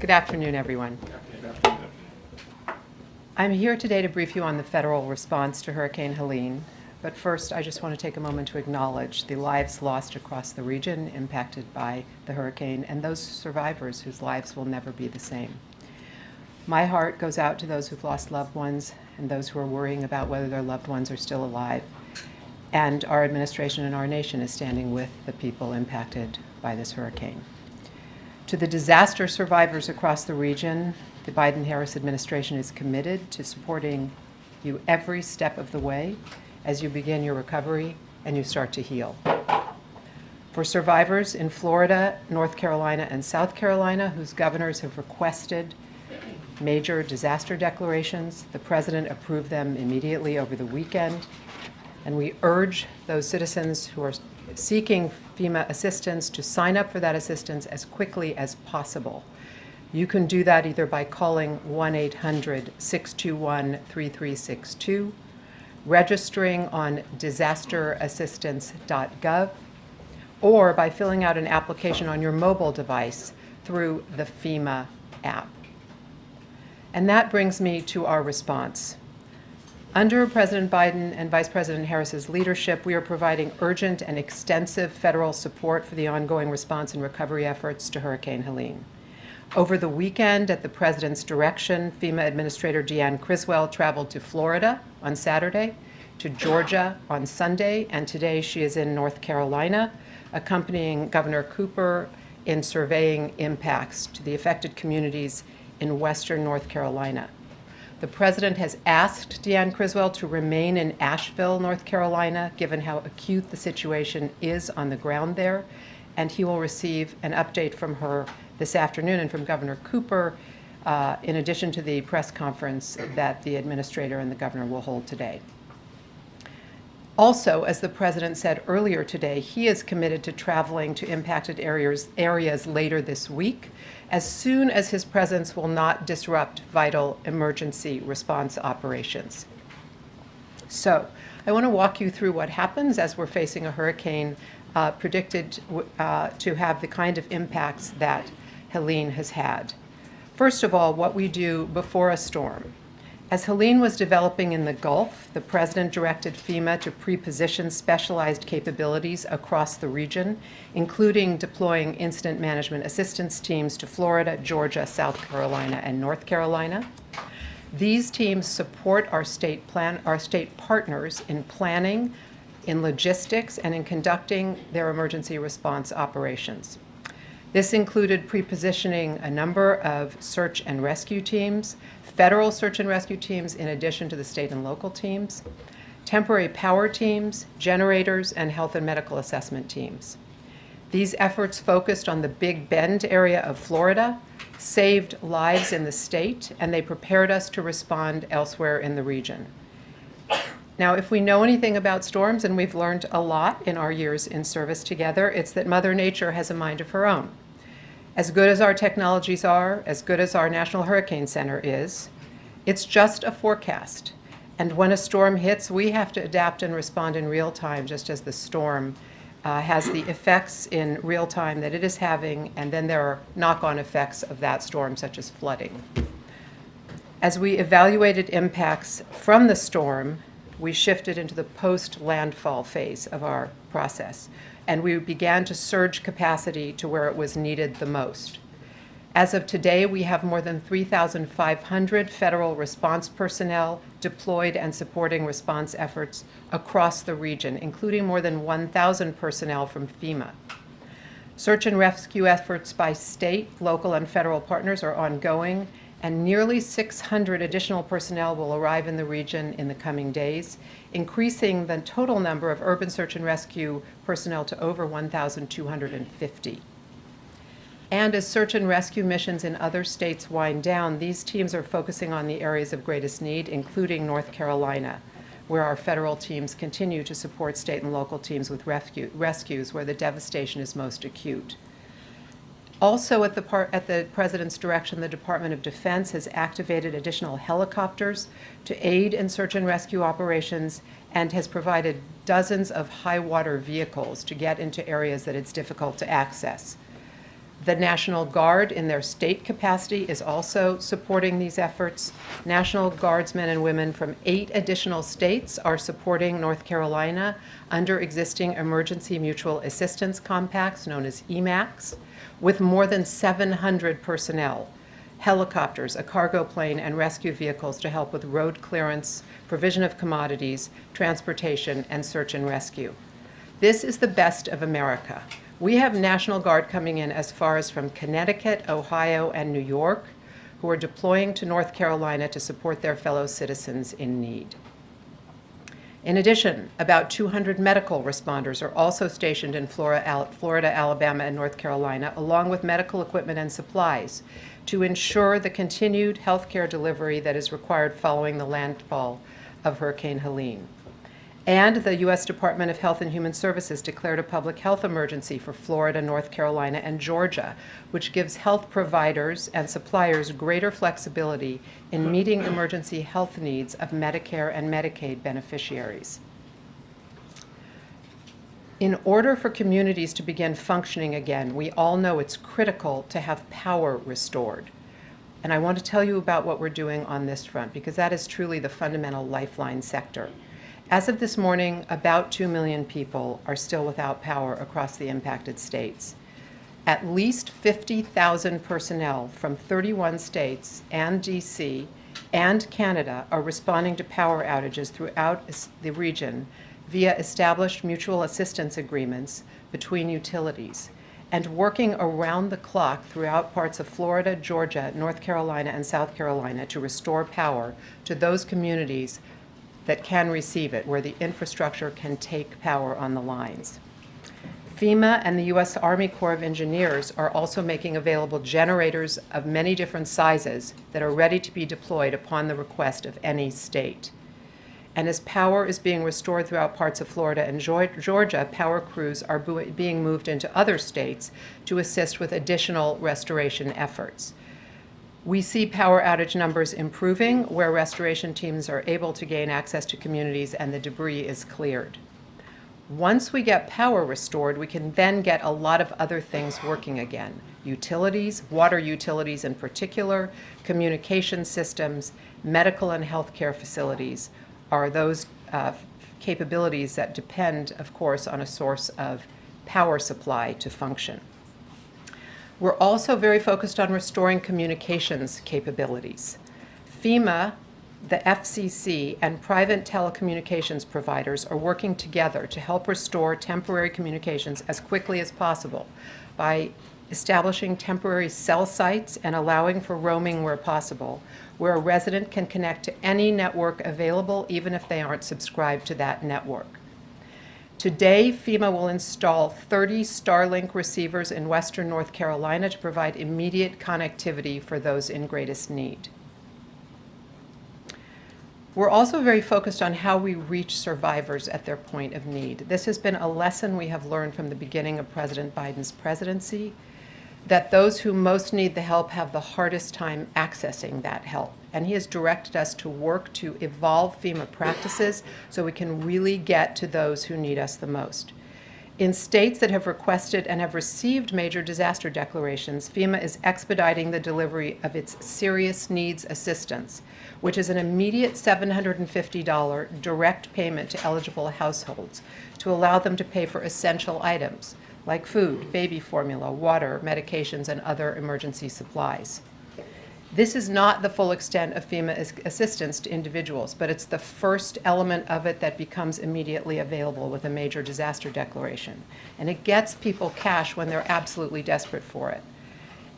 Good afternoon, everyone. I'm here today to brief you on the federal response to Hurricane Helene. But first, I just want to take a moment to acknowledge the lives lost across the region impacted by the hurricane and those survivors whose lives will never be the same. My heart goes out to those who've lost loved ones and those who are worrying about whether their loved ones are still alive. And our administration and our nation is standing with the people impacted by this hurricane. To the disaster survivors across the region, the Biden-Harris administration is committed to supporting you every step of the way as you begin your recovery and you start to heal. For survivors in Florida, North Carolina, and South Carolina, whose governors have requested major disaster declarations, the President approved them immediately over the weekend. And we urge those citizens who are seeking FEMA assistance to sign up for that assistance as quickly as possible. You can do that either by calling 1-800-621-3362, registering on disasterassistance.gov, or by filling out an application on your mobile device through the FEMA app. And that brings me to our response. Under President Biden and Vice President Harris's leadership, we are providing urgent and extensive federal support for the ongoing response and recovery efforts to Hurricane Helene. Over the weekend, at the President's direction, FEMA Administrator Deanne Criswell traveled to Florida on Saturday, to Georgia on Sunday, and today she is in North Carolina, accompanying Governor Cooper in surveying impacts to the affected communities in western North Carolina. The President has asked Deanne Criswell to remain in Asheville, North Carolina, given how acute the situation is on the ground there, and he will receive an update from her this afternoon and from Governor Cooper, in addition to the press conference that the Administrator and the Governor will hold today. Also, as the President said earlier today, he is committed to traveling to impacted areas later this week, as soon as his presence will not disrupt vital emergency response operations. So, I want to walk you through what happens as we're facing a hurricane predicted to have the kind of impacts that Helene has had. First of all, what we do before a storm. As Helene was developing in the Gulf, the President directed FEMA to pre-position specialized capabilities across the region, including deploying incident management assistance teams to Florida, Georgia, South Carolina, and North Carolina. These teams support our state partners in planning, in logistics, and in conducting their emergency response operations. This included pre-positioning a number of search and rescue teams, federal search and rescue teams in addition to the state and local teams, temporary power teams, generators, and health and medical assessment teams. These efforts focused on the Big Bend area of Florida, saved lives in the state, and they prepared us to respond elsewhere in the region. Now, if we know anything about storms, and we've learned a lot in our years in service together, it's that Mother Nature has a mind of her own. As good as our technologies are, as good as our National Hurricane Center is, it's just a forecast. And when a storm hits, we have to adapt and respond in real time, just as the storm has the effects in real time that it is having, and then there are knock-on effects of that storm, such as flooding. As we evaluated impacts from the storm, we shifted into the post-landfall phase of our process, and we began to surge capacity to where it was needed the most. As of today, we have more than 3,500 federal response personnel deployed and supporting response efforts across the region, including more than 1,000 personnel from FEMA. Search and rescue efforts by state, local, and federal partners are ongoing, and nearly 600 additional personnel will arrive in the region in the coming days, increasing the total number of urban search and rescue personnel to over 1,250. And as search and rescue missions in other states wind down, these teams are focusing on the areas of greatest need, including North Carolina, where our federal teams continue to support state and local teams with rescues where the devastation is most acute. Also, at the President's direction, the Department of Defense has activated additional helicopters to aid in search and rescue operations and has provided dozens of high water vehicles to get into areas that it's difficult to access. The National Guard in their state capacity is also supporting these efforts. National Guardsmen and women from 8 additional states are supporting North Carolina under existing emergency mutual assistance compacts known as EMACs, with more than 700 personnel, helicopters, a cargo plane, and rescue vehicles to help with road clearance, provision of commodities, transportation, and search and rescue. This is the best of America. We have National Guard coming in as far as from Connecticut, Ohio, and New York, who are deploying to North Carolina to support their fellow citizens in need. In addition, about 200 medical responders are also stationed in Florida, Alabama, and North Carolina, along with medical equipment and supplies, to ensure the continued healthcare delivery that is required following the landfall of Hurricane Helene. And the U.S. Department of Health and Human Services declared a public health emergency for Florida, North Carolina, and Georgia, which gives health providers and suppliers greater flexibility in meeting emergency health needs of Medicare and Medicaid beneficiaries. In order for communities to begin functioning again, we all know it's critical to have power restored. And I want to tell you about what we're doing on this front, because that is truly the fundamental lifeline sector. As of this morning, about 2 million people are still without power across the impacted states. At least 50,000 personnel from 31 states and DC and Canada are responding to power outages throughout the region via established mutual assistance agreements between utilities, and working around the clock throughout parts of Florida, Georgia, North Carolina, and South Carolina to restore power to those communities that can receive it, where the infrastructure can take power on the lines. FEMA and the U.S. Army Corps of Engineers are also making available generators of many different sizes that are ready to be deployed upon the request of any state. And as power is being restored throughout parts of Florida and Georgia, power crews are being moved into other states to assist with additional restoration efforts. We see power outage numbers improving where restoration teams are able to gain access to communities and the debris is cleared. Once we get power restored, we can then get a lot of other things working again. Utilities, water utilities in particular, communication systems, medical and healthcare facilities are those capabilities that depend, of course, on a source of power supply to function. We're also very focused on restoring communications capabilities. FEMA, the FCC, and private telecommunications providers are working together to help restore temporary communications as quickly as possible by establishing temporary cell sites and allowing for roaming where possible, where a resident can connect to any network available even if they aren't subscribed to that network. Today, FEMA will install 30 Starlink receivers in western North Carolina to provide immediate connectivity for those in greatest need. We're also very focused on how we reach survivors at their point of need. This has been a lesson we have learned from the beginning of President Biden's presidency, that those who most need the help have the hardest time accessing that help. And he has directed us to work to evolve FEMA practices so we can really get to those who need us the most. In states that have requested and have received major disaster declarations, FEMA is expediting the delivery of its Serious Needs Assistance, which is an immediate $750 direct payment to eligible households to allow them to pay for essential items like food, baby formula, water, medications, and other emergency supplies. This is not the full extent of FEMA assistance to individuals, but it's the first element of it that becomes immediately available with a major disaster declaration. And it gets people cash when they're absolutely desperate for it.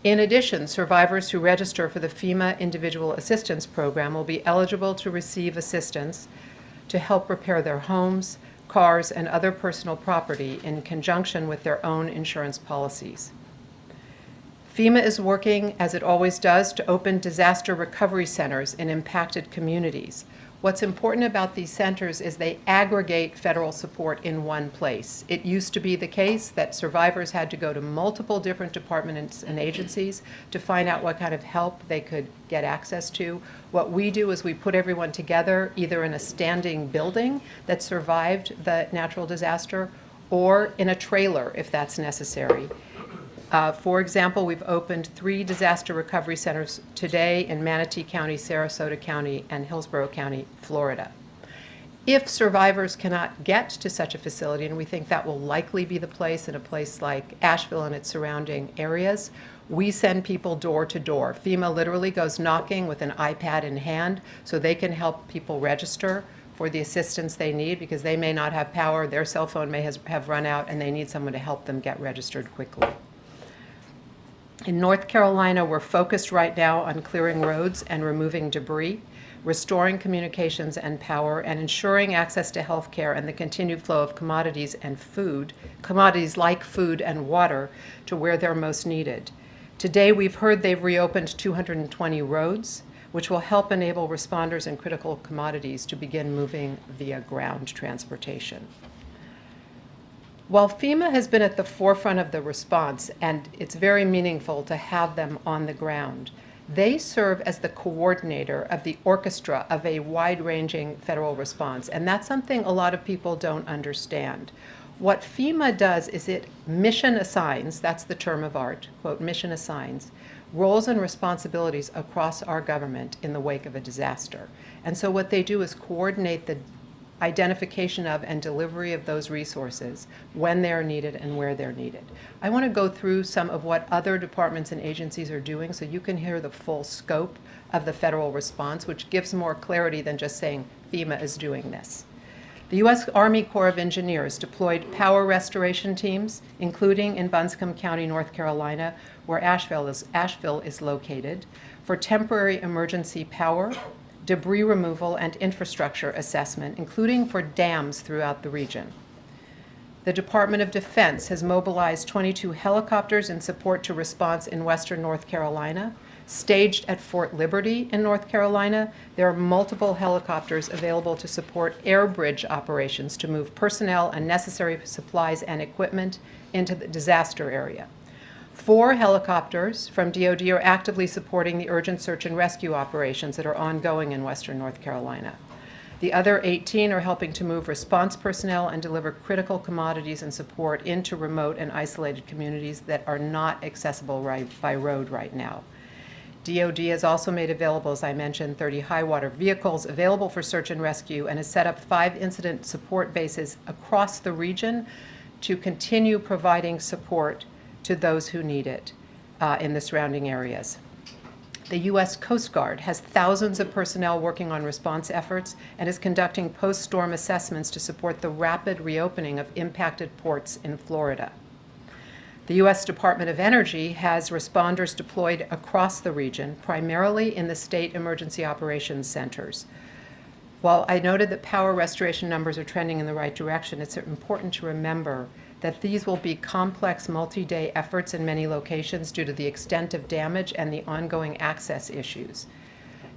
In addition, survivors who register for the FEMA Individual Assistance Program will be eligible to receive assistance to help repair their homes, cars, and other personal property in conjunction with their own insurance policies. FEMA is working, as it always does, to open disaster recovery centers in impacted communities. What's important about these centers is they aggregate federal support in one place. It used to be the case that survivors had to go to multiple different departments and agencies to find out what kind of help they could get access to. What we do is we put everyone together either in a standing building that survived the natural disaster or in a trailer if that's necessary. For example, we've opened 3 disaster recovery centers today in Manatee County, Sarasota County, and Hillsborough County, Florida. If survivors cannot get to such a facility, and we think that will likely be the place in a place like Asheville and its surrounding areas, we send people door to door. FEMA literally goes knocking with an iPad in hand so they can help people register for the assistance they need, because they may not have power, their cell phone may have run out, and they need someone to help them get registered quickly. In North Carolina, we're focused right now on clearing roads and removing debris, restoring communications and power, and ensuring access to health care and the continued flow of commodities and food, commodities like food and water, to where they're most needed. Today, we've heard they've reopened 220 roads, which will help enable responders and critical commodities to begin moving via ground transportation. While FEMA has been at the forefront of the response, and it's very meaningful to have them on the ground, they serve as the coordinator of the orchestra of a wide-ranging federal response, and that's something a lot of people don't understand. What FEMA does is it mission assigns, that's the term of art, quote, mission assigns, roles and responsibilities across our government in the wake of a disaster. And so what they do is coordinate the identification of and delivery of those resources when they're needed and where they're needed. I want to go through some of what other departments and agencies are doing so you can hear the full scope of the federal response, which gives more clarity than just saying FEMA is doing this. The U.S. Army Corps of Engineers deployed power restoration teams, including in Buncombe County, North Carolina, where Asheville is located, for temporary emergency power, debris removal, and infrastructure assessment, including for dams throughout the region. The Department of Defense has mobilized 22 helicopters in support to response in western North Carolina. Staged at Fort Liberty in North Carolina, there are multiple helicopters available to support air bridge operations to move personnel and necessary supplies and equipment into the disaster area. 4 helicopters from DoD are actively supporting the urgent search and rescue operations that are ongoing in western North Carolina. The other 18 are helping to move response personnel and deliver critical commodities and support into remote and isolated communities that are not accessible by road right now. DoD has also made available, as I mentioned, 30 high-water vehicles available for search and rescue, and has set up 5 incident support bases across the region to continue providing support to those who need it in the surrounding areas. The U.S. Coast Guard has thousands of personnel working on response efforts and is conducting post-storm assessments to support the rapid reopening of impacted ports in Florida. The U.S. Department of Energy has responders deployed across the region, primarily in the state emergency operations centers. While I noted that power restoration numbers are trending in the right direction, it's important to remember that these will be complex multi-day efforts in many locations due to the extent of damage and the ongoing access issues.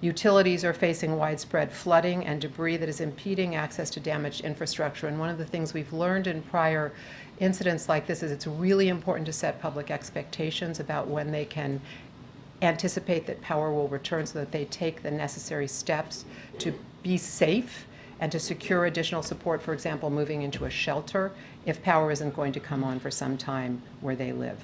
Utilities are facing widespread flooding and debris that is impeding access to damaged infrastructure. And one of the things we've learned in prior incidents like this is it's really important to set public expectations about when they can anticipate that power will return so that they take the necessary steps to be safe and to secure additional support, for example, moving into a shelter if power isn't going to come on for some time where they live.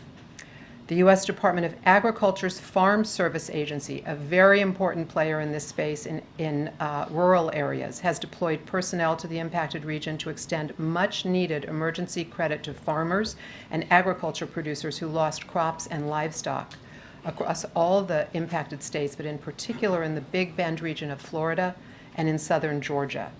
The U.S. Department of Agriculture's Farm Service Agency, a very important player in this space in rural areas, has deployed personnel to the impacted region to extend much-needed emergency credit to farmers and agriculture producers who lost crops and livestock across all the impacted states, but in particular in the Big Bend region of Florida and in southern Georgia.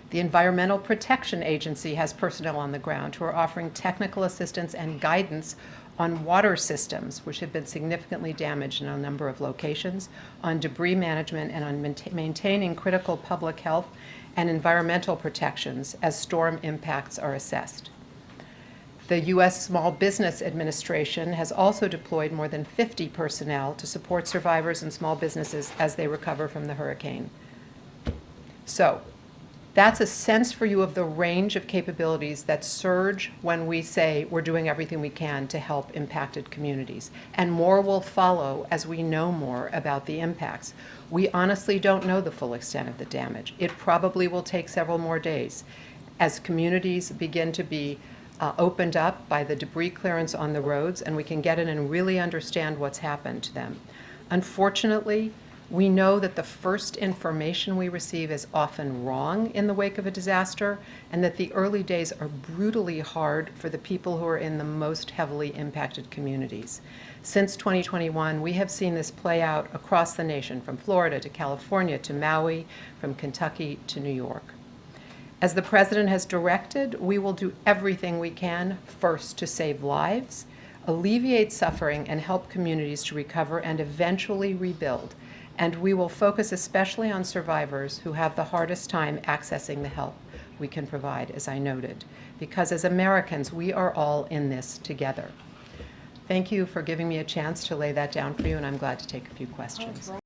The Environmental Protection Agency has personnel on the ground who are offering technical assistance and guidance on water systems, which have been significantly damaged in a number of locations, on debris management, and on maintaining critical public health and environmental protections as storm impacts are assessed. The U.S. Small Business Administration has also deployed more than 50 personnel to support survivors and small businesses as they recover from the hurricane. So, that's a sense for you of the range of capabilities that surge when we say we're doing everything we can to help impacted communities. And more will follow as we know more about the impacts. We honestly don't know the full extent of the damage. It probably will take several more days as communities begin to be opened up by the debris clearance on the roads, and we can get in and really understand what's happened to them. Unfortunately, we know that the first information we receive is often wrong in the wake of a disaster, and that the early days are brutally hard for the people who are in the most heavily impacted communities. Since 2021, we have seen this play out across the nation, from Florida to California to Maui, from Kentucky to New York. As the President has directed, we will do everything we can first to save lives, alleviate suffering, and help communities to recover and eventually rebuild. And we will focus especially on survivors who have the hardest time accessing the help we can provide, as I noted, because as Americans, we are all in this together. Thank you for giving me a chance to lay that down for you, and I'm glad to take a few questions.